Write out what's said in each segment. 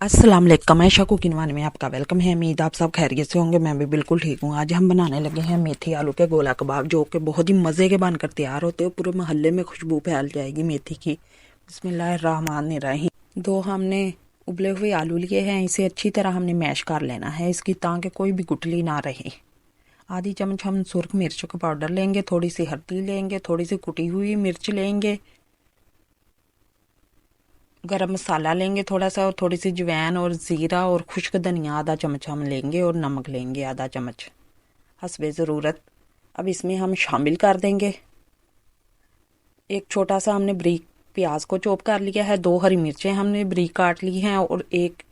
अस्सलाम वालेकुम, Ayesha cooking one में आपका वेलकम है। उम्मीद आप सब खैरियत से होंगे। मैं भी बिल्कुल ठीक हूँ। आज हम बनाने लगे हैं मेथी आलू के गोला कबाब, जो कि बहुत ही मज़े के बनकर तैयार होते हैं। पूरे मोहल्ले में खुशबू फैल जाएगी मेथी की। बिस्मिल्लाहिर्रहमानिर्रहीम। दो हमने उबले हुए आलू लिए हैं, इसे अच्छी तरह हमने मैश कर लेना है इसकी, ताकि कोई भी गुठली ना रहे। आधी चम्मच हम सुर्ख मिर्च का पाउडर लेंगे, थोड़ी सी हल्दी लेंगे, थोड़ी सी कुटी हुई मिर्च लेंगे, गरम मसाला लेंगे थोड़ा सा, और थोड़ी सी जवैन और ज़ीरा और खुश्क धनिया आधा चम्मच हम लेंगे, और नमक लेंगे आधा चम्मच हस्बे ज़रूरत। अब इसमें हम शामिल कर देंगे एक छोटा सा हमने ब्रीक प्याज को चॉप कर लिया है, 2 हरी मिर्चें हमने ब्रीक काट ली हैं, और 1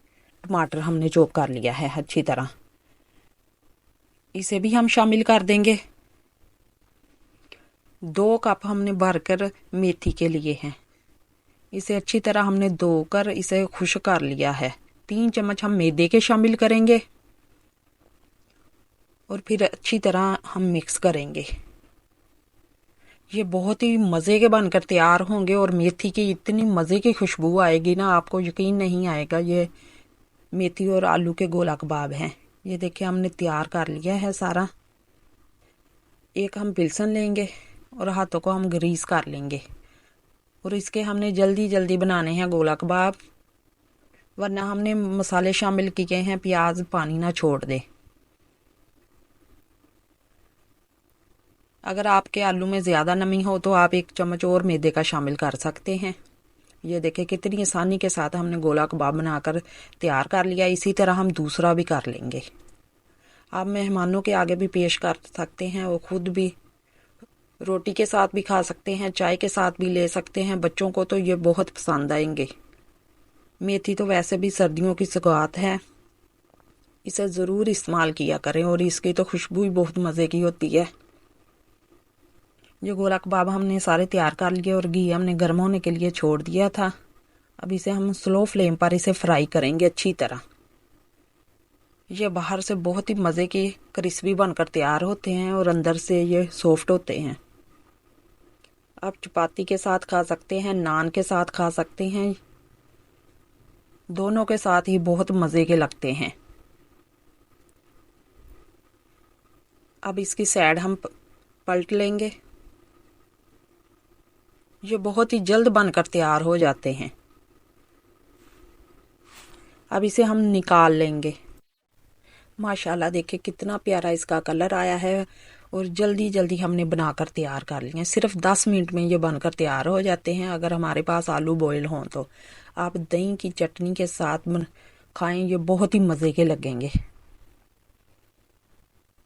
टमाटर हमने चॉप कर लिया है अच्छी तरह। इसे भी हम शामिल कर देंगे। 2 कप हमने भरकर मेथी के लिए हैं, इसे अच्छी तरह हमने धोकर इसे खुश्क कर लिया है। 3 चम्मच हम मैदे के शामिल करेंगे, और फिर अच्छी तरह हम मिक्स करेंगे। ये बहुत ही मज़े के बनकर तैयार होंगे, और मेथी की इतनी मज़े की खुशबू आएगी ना, आपको यकीन नहीं आएगा। ये मेथी और आलू के गोला कबाब हैं। ये देखिए हमने तैयार कर लिया है सारा। एक हम बेलन लेंगे और हाथों को हम ग्रीस कर लेंगे, और इसके हमने जल्दी जल्दी बनाने हैं गोला कबाब, वरना हमने मसाले शामिल किए हैं, प्याज पानी ना छोड़ दे। अगर आपके आलू में ज़्यादा नमी हो तो आप 1 चम्मच और मैदे का शामिल कर सकते हैं। ये देखिए कितनी आसानी के साथ हमने गोला कबाब बनाकर तैयार कर लिया। इसी तरह हम दूसरा भी कर लेंगे। आप मेहमानों के आगे भी पेश कर सकते हैं, और ख़ुद भी रोटी के साथ भी खा सकते हैं, चाय के साथ भी ले सकते हैं। बच्चों को तो ये बहुत पसंद आएंगे। मेथी तो वैसे भी सर्दियों की सौगात है, इसे ज़रूर इस्तेमाल किया करें, और इसकी तो खुशबू ही बहुत मज़े की होती है। ये गोला कबाब हमने सारे तैयार कर लिए, और घी हमने गर्म होने के लिए छोड़ दिया था। अब इसे हम स्लो फ्लेम पर इसे फ्राई करेंगे अच्छी तरह। ये बाहर से बहुत ही मज़े के क्रिस्पी बनकर तैयार होते हैं, और अंदर से ये सॉफ्ट होते हैं। आप चपाती के साथ खा सकते हैं, नान के साथ खा सकते हैं, दोनों के साथ ही बहुत मज़े के लगते हैं। अब इसकी साइड हम पलट लेंगे। ये बहुत ही जल्द बनकर तैयार हो जाते हैं। अब इसे हम निकाल लेंगे। माशाल्लाह देखिए कितना प्यारा इसका कलर आया है, और जल्दी जल्दी हमने बनाकर तैयार कर लिए हैं। सिर्फ 10 मिनट में ये बनकर तैयार हो जाते हैं। अगर हमारे पास आलू बॉयल हों तो आप दही की चटनी के साथ खाएं, ये बहुत ही मज़े के लगेंगे।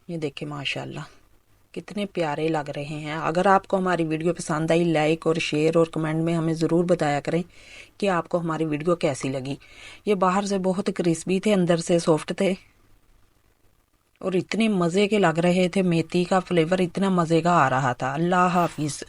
ये देखिए माशाल्लाह कितने प्यारे लग रहे हैं। अगर आपको हमारी वीडियो पसंद आई, लाइक और शेयर और कमेंट में हमें ज़रूर बताया करें कि आपको हमारी वीडियो कैसी लगी। ये बाहर से बहुत क्रिस्पी थे, अंदर से सॉफ्ट थे, और इतने मज़े के लग रहे थे। मेथी का फ्लेवर इतना मज़े का आ रहा था। अल्लाह हाफिज़।